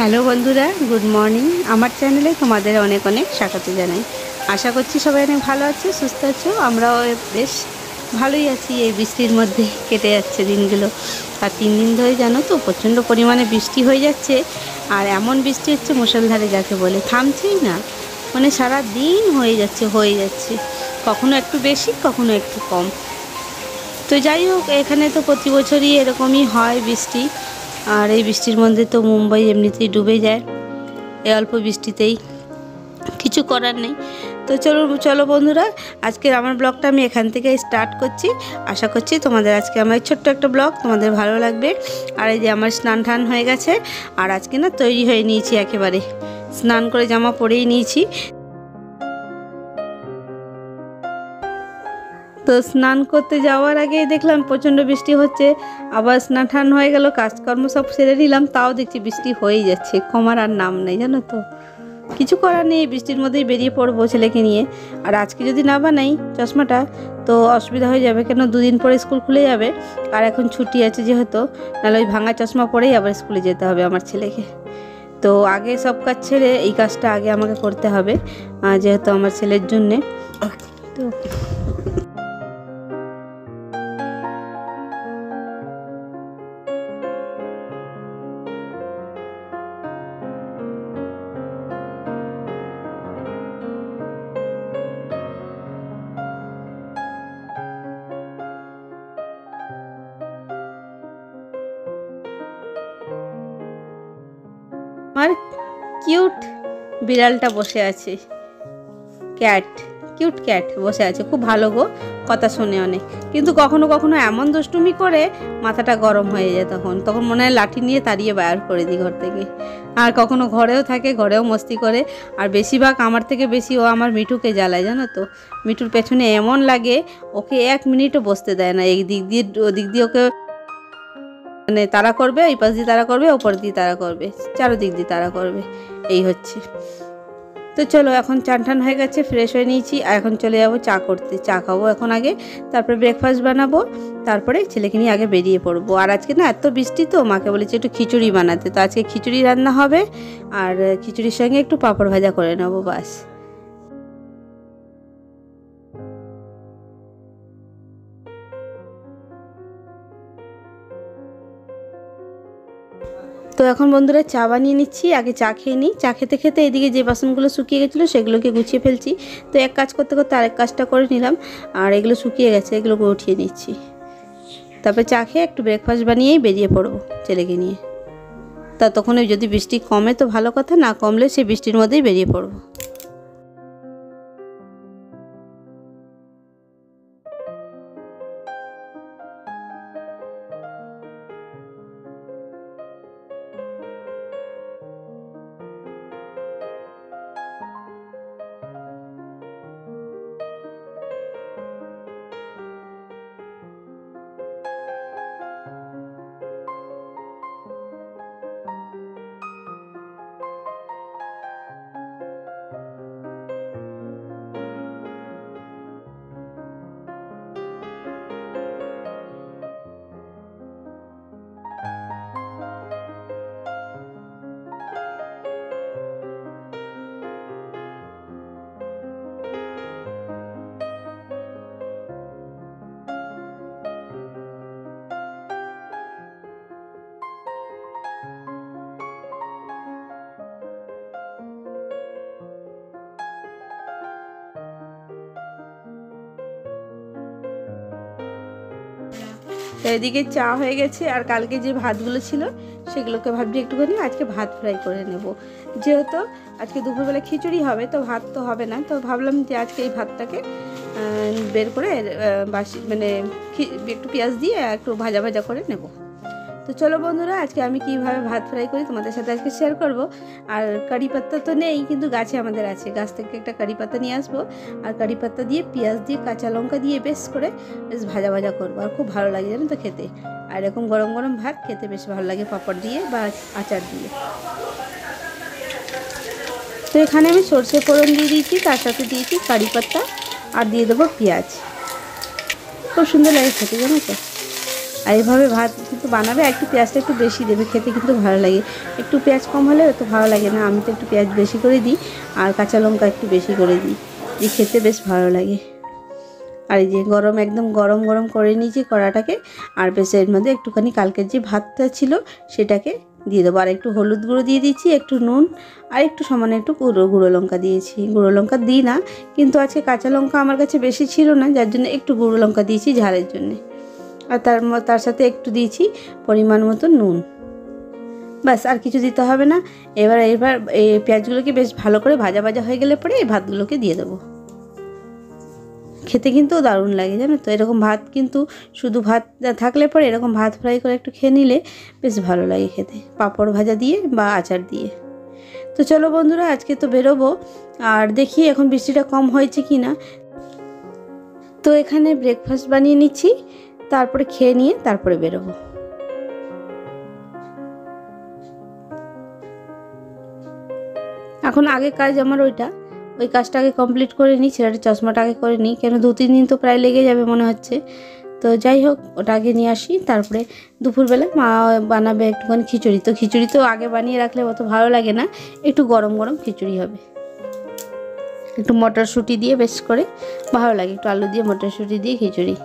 Hello বন্ধুরা, good morning. আমার চ্যানেলে তোমাদের অনেক অনেক স্বাগত জানাই। আশা করছি সবাই অনেক ভালো আছো, সুস্থ আছো। আমরাও বেশ ভালোই আছি। এই বৃষ্টির মধ্যে কেটে যাচ্ছে দিনগুলো। আর 3 দিন ধরে জানো তো প্রচণ্ড পরিমাণে বৃষ্টি হয়ে যাচ্ছে। আর এমন বৃষ্টি হচ্ছে মুষলধারে, যাকে বলে, থামছেই না। মানে সারা দিন হয়ে যাচ্ছে। কখনো একটু বেশি, কখনো একটু কম। তো যাই হোক, এখানে তো প্রতি বছরই এরকমই হয় বৃষ্টি। আর এই বৃষ্টির মধ্যে তো মুম্বাই এমনিতেই ডুবে যায় এই অল্প বৃষ্টিতেই। কিছু করার নেই। তো চলো বন্ধুরা, আজকের আমার ব্লগটা আমি এখান থেকে স্টার্ট করছি। আশা করছি তোমাদের আজকে আমার ছোট্ট একটা ব্লগ তোমাদের ভালো লাগবে। আর এই যে আমার স্নান টান হয়ে গেছে। আর আজকে না তৈরি হয়ে নিয়েছি, একেবারে স্নান করে জামা পরেই নিয়েছি। তো স্নান করতে যাওয়ার আগেই দেখলাম প্রচণ্ড বৃষ্টি হচ্ছে। আবার স্নান টান হয়ে গেল, কাজকর্ম সব সেরে নিলাম, তাও দেখছি বৃষ্টি হয়েই যাচ্ছে, কমার আর নাম নেই। জানো তো, কিছু করার নেই, বৃষ্টির মধ্যেই বেরিয়ে পড়বো ছেলেকে নিয়ে। আর আজকে যদি না বানাই চশমাটা তো অসুবিধা হয়ে যাবে, কেন 2 দিন পরে স্কুল খুলে যাবে। আর এখন ছুটি আছে যেহেতু, নাহলে ওই ভাঙা চশমা পরেই আবার স্কুলে যেতে হবে আমার ছেলেকে। তো আগে সব কাজ ছেড়ে এই কাজটা আগে আমাকে করতে হবে, যেহেতু আমার ছেলের জন্যে। তো আমার কিউট বিড়ালটা বসে আছে, কিউট ক্যাট বসে আছে, খুব ভালো গো, কথা শোনে অনেক। কিন্তু কখনো কখনো এমন দুষ্টুমি করে মাথাটা গরম হয়ে যায়, তখন মনে হয় লাঠি নিয়ে তাড়িয়ে বার করে দিই ঘর থেকে। আর কখনো ঘরেও থাকে, ঘরেও মস্তি করে। আর বেশিরভাগ আমার থেকে বেশি ও আমার মিঠুকে জ্বালায়, জানো তো। মিঠুর পেছনে এমন লাগে, ওকে 1 মিনিটও বসতে দেয় না। এই দিক দিয়ে ওদিক দিয়ে ওকে মানে তাড়া করবে, এই পাশ দিয়ে তাড়া করবে, ওপর দিয়ে তাড়া করবে, চারোদিক দিয়ে তাড়া করবে, এই হচ্ছে। তো চলো, এখন চান টান হয়ে গেছে, ফ্রেশ হয়ে নিয়েছি। আর এখন চলে যাবো চা করতে, চা খাবো এখন আগে, তারপরে ব্রেকফাস্ট বানাবো, তারপরে ছেলেকে নিয়ে আগে বেরিয়ে পড়বো। আর আজকে না এত বৃষ্টি, তো মাকে বলেছি একটু খিচুড়ি বানাতে। তো আজকে খিচুড়ি রান্না হবে, আর খিচুড়ির সঙ্গে একটু পাঁপড় ভাজা করে নেবো, বাস। তো এখন বন্ধুরা চা বানিয়ে নিচ্ছি, আগে চা খেয়ে নিই। চা খেতে খেতে এদিকে যে বাসনগুলো শুকিয়ে গেছিলো সেগুলোকে গুছিয়ে ফেলছি। তো এক কাজ করতে করতে আরেক কাজটা করে নিলাম। আর এগুলো শুকিয়ে গেছে, এগুলোকে উঠিয়ে নিচ্ছি। তারপরে চা খেয়ে একটু ব্রেকফাস্ট বানিয়েই বেরিয়ে পড়বো ছেলেকে নিয়ে। ততক্ষণে যদি বৃষ্টি কমে তো ভালো কথা, না কমলে সে বৃষ্টির মধ্যেই বেরিয়ে পড়বো। তো এদিকে চা হয়ে গেছে। আর কালকে যে ভাতগুলো ছিল সেগুলোকে ভাবছি একটুখানি আজকে ভাত ফ্রাই করে নেব। যেহেতু আজকে দুপুরবেলা খিচুড়ি হবে, তো ভাত তো হবে না, তো ভাবলাম যে আজকে এই ভাতটাকে বের করে বাসি মানে একটু পেঁয়াজ দিয়ে একটু ভাজা ভাজা করে নেব। তো চলো বন্ধুরা, আজকে আমি কীভাবে ভাত ফ্রাই করি তোমাদের সাথে আজকে শেয়ার করব। আর কারি পাত্তা তো নেই, কিন্তু গাছে আমাদের আছে, গাছ থেকে একটা কারি পাতা নিয়ে আসবো। আর কারি পাত্তা দিয়ে পেঁয়াজ দিয়ে কাঁচা লঙ্কা দিয়ে বেশ ভাজা ভাজা করবো। আর খুব ভালো লাগে জানো তো খেতে। আর এরকম গরম গরম ভাত খেতে বেশ ভালো লাগে, পাঁপড় দিয়ে বা আচার দিয়ে। তো এখানে আমি সর্ষে ফোড়ন দিয়ে দিয়েছি, তার সাথে দিয়েছি কারি পাতা, আর দিয়ে দেবো পেঁয়াজ। খুব সুন্দর লাগে খেতে, জানো তো। আর এইভাবে ভাত কিন্তু বানাবে, একটু পেঁয়াজটা একটু বেশি দেবে, খেতে কিন্তু ভালো লাগে। একটু পেঁয়াজ কম হলে তো ভালো লাগে না, আমি তো একটু পেঁয়াজ বেশি করে দিই আর কাঁচা লঙ্কা একটু বেশি করে দিই, দিয়ে খেতে বেশ ভালো লাগে। আর এই যে গরম একদম গরম গরম করে নিয়েছি কড়াটাকে, আর বেশ এর মধ্যে একটুখানি কালকের যে ভাতটা ছিল সেটাকে দিয়ে দেবো। আর একটু হলুদ গুঁড়ো দিয়ে দিচ্ছি, একটু নুন, আর একটু সামান্য একটু গুঁড়ো লঙ্কা দিয়েছি। গুঁড়ো লঙ্কা দিই না, কিন্তু আজকে কাঁচা লঙ্কা আমার কাছে বেশি ছিল না, যার জন্য একটু গুঁড়ো লঙ্কা দিয়েছি ঝালের জন্যে। আর তার সাথে একটু দিয়েছি পরিমাণ মতো নুন, ব্যাস আর কিছু দিতে হবে না। এবার এই পেঁয়াজগুলোকে বেশ ভালো করে ভাজা ভাজা হয়ে গেলে পরে এই ভাতগুলোকে দিয়ে দেবো। খেতে কিন্তু দারুণ লাগে, জানো তো। এরকম ভাত কিন্তু শুধু ভাত থাকলে পরে এরকম ভাত ফ্রাই করে একটু খেয়ে নিলে বেশ ভালো লাগে খেতে, পাঁপড় ভাজা দিয়ে বা আচার দিয়ে। তো চলো বন্ধুরা, আজকে তো বেরোবো, আর দেখি এখন বৃষ্টিটা কম হয়েছে কি না। তো এখানে ব্রেকফাস্ট বানিয়ে নিচ্ছি, তারপরে খেয়ে নিয়ে তারপরে বেরোবো। এখন আগে কাজ আমার ওই কাজটাকে কমপ্লিট করে নিই, ছেলেটার চশমাটা আগে করে নিই, কেন 2-3 দিন তো প্রায় লেগে যাবে মনে হচ্ছে। তো যাই হোক, ওটা আগে নিয়ে আসি। তারপরে দুপুরবেলা মা বানাবে একটুখানি খিচুড়ি। তো খিচুড়ি তো আগে বানিয়ে রাখলে অত ভালো লাগে না, একটু গরম গরম খিচুড়ি হবে, একটু মটরশুঁটি দিয়ে বেশ করে ভালো লাগে, একটু আলু দিয়ে মটরশুঁটি দিয়ে খিচুড়ি।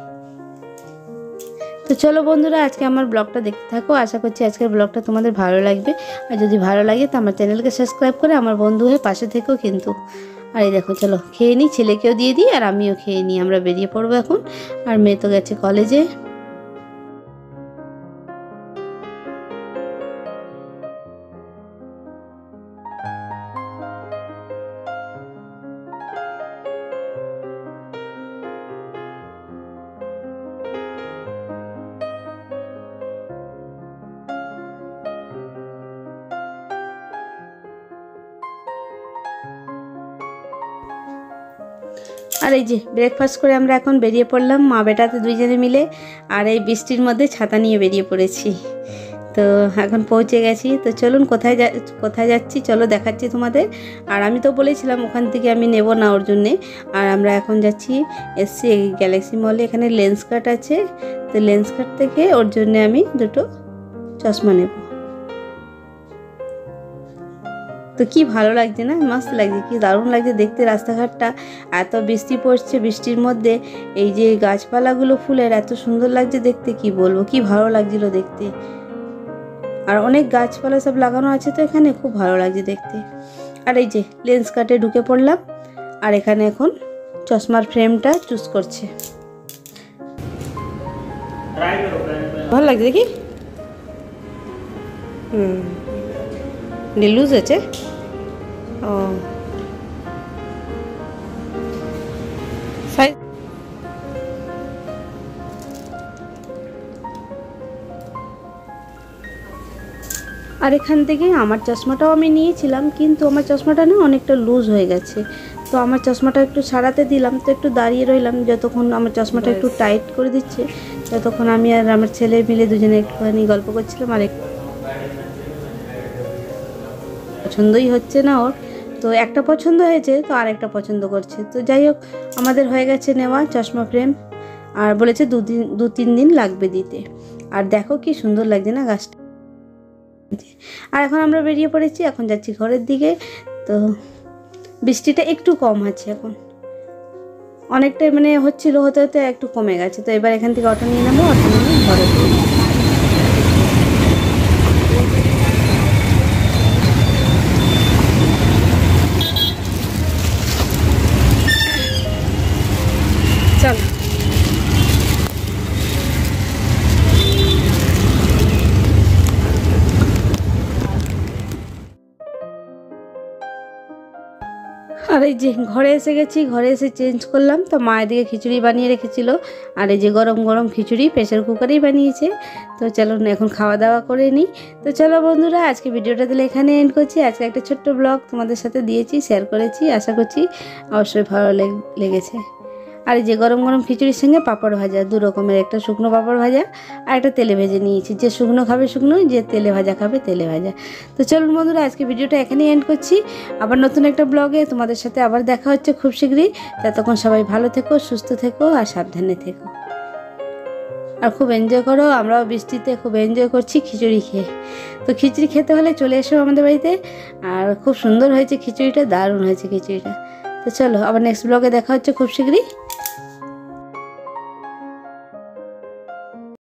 তো চলো বন্ধুরা, আজকে আমার ব্লগটা দেখতে থাকো, আশা করছি আজকের ব্লগটা তোমাদের ভালো লাগবে। আর যদি ভালো লাগে তো আমার চ্যানেলকে সাবস্ক্রাইব করে আমার বন্ধু হয়ে পাশে থেকেও কিন্তু। আর এই দেখো, চলো খেয়ে নিই, ছেলেকেও দিয়ে দিই আর আমিও খেয়ে নিই, আমরা বেরিয়ে পড়বো এখন। আর মেয়ে তো গেছে কলেজে। আর এই যে ব্রেকফাস্ট করে আমরা এখন বেরিয়ে পড়লাম মা বেটাতে দুইজনে মিলে, আর এই বৃষ্টির মধ্যে ছাতা নিয়ে বেরিয়ে পড়েছি। তো এখন পৌঁছে গেছি। তো চলুন কোথায় যাচ্ছি চলো দেখাচ্ছি তোমাদের। আর আমি তো বলেছিলাম ওখান থেকে আমি নেব না ওর জন্যে। আর আমরা এখন এসছি গ্যালাক্সি মলে, এখানে লেন্স কার্ট আছে। তো লেন্স কার্ট থেকে ওর জন্যে আমি দুটো চশমা নেব। তো কি ভালো লাগছে না, মস্ত লাগছে, কি দারুণ লাগছে দেখতে রাস্তাঘাটটা। এত বৃষ্টি পড়ছে, বৃষ্টির মধ্যে এই যে গাছপালাগুলো ফুলের এত সুন্দর লাগছে দেখতে, কি বলবো, কি ভালো লাগছিল দেখতে। আর অনেক গাছপালা সব লাগানো আছে, তো এখানে খুব ভালো লাগছে দেখতে। আর এই যে লেন্স কার্টে ঢুকে পড়লাম, আর এখানে এখন চশমার ফ্রেমটা চুজ করছে। ভালো লাগছে দেখি। লুজ আছে। ও সাইজ আর এখান থেকে আমার চশমাটাও আমি নিয়েছিলাম, কিন্তু আমার চশমাটা না অনেকটা লুজ হয়ে গেছে। তো আমার চশমাটা একটু সারাতে দিলাম, তো একটু দাঁড়িয়ে রইলাম যতক্ষণ আমার চশমাটা একটু টাইট করে দিচ্ছে, ততক্ষণ আমি আর আমার ছেলে মিলে দুজনে একটুখানি গল্প করছিলাম। আর পছন্দই হচ্ছে না ওর, তো একটা পছন্দ হয়েছে তো আরেকটা পছন্দ করছে। তো যাই হোক, আমাদের হয়ে গেছে নেওয়া চশমা ফ্রেম, আর বলেছে 2-3 দিন লাগবে দিতে। আর দেখো কি সুন্দর লাগছে না গাছটা। আর এখন আমরা বেরিয়ে পড়েছি, এখন যাচ্ছি ঘরের দিকে। তো বৃষ্টিটা একটু কম আছে এখন, অনেকটাই মানে হচ্ছিল, হতে হতে একটু কমে গেছে। তো এবার এখান থেকে অটো নিয়ে নেবো, অটো নিয়ে ঘরে চল। আর এই যে ঘরে এসে গেছি, ঘরে এসে চেঞ্জ করলাম। তো মা এদিকে খিচুড়ি বানিয়ে রেখেছিল, আর এই যে গরম গরম খিচুড়ি প্রেসার কুকারেই বানিয়েছে। তো চলো এখন খাওয়া দাওয়া করে নিই। তো চলো বন্ধুরা, আজকে ভিডিওটা তাহলে এখানে এন্ড করছি। আজকে একটা ছোট্ট ব্লগ তোমাদের সাথে দিয়েছি, শেয়ার করেছি, আশা করছি অবশ্যই ভালো লেগেছে। আর এই যে গরম গরম খিচুড়ির সঙ্গে পাঁপড় ভাজা, 2 রকমের, একটা শুকনো পাঁপড় ভাজা আর একটা তেলে ভেজে নিয়েছি। যে শুকনো খাবে শুকনো, যে তেলে ভাজা খাবে তেলে ভাজা। তো চলুন বন্ধুরা, আজকে ভিডিওটা এখানেই এন্ড করছি। আবার নতুন একটা ব্লগে তোমাদের সাথে আবার দেখা হচ্ছে খুব শীঘ্রই। ততক্ষণ সবাই ভালো থেকো, সুস্থ থেকো আর সাবধানে থেকো। আর খুব এনজয় করো। আমরাও বৃষ্টিতে খুব এনজয় করছি খিচুড়ি খেয়ে। তো খিচুড়ি খেতে হলে চলে এসো আমাদের বাড়িতে। আর খুব সুন্দর হয়েছে খিচুড়িটা, দারুণ হয়েছে খিচুড়িটা। তো চলো, আবার নেক্সট ব্লগে দেখা হচ্ছে খুব শীঘ্রই।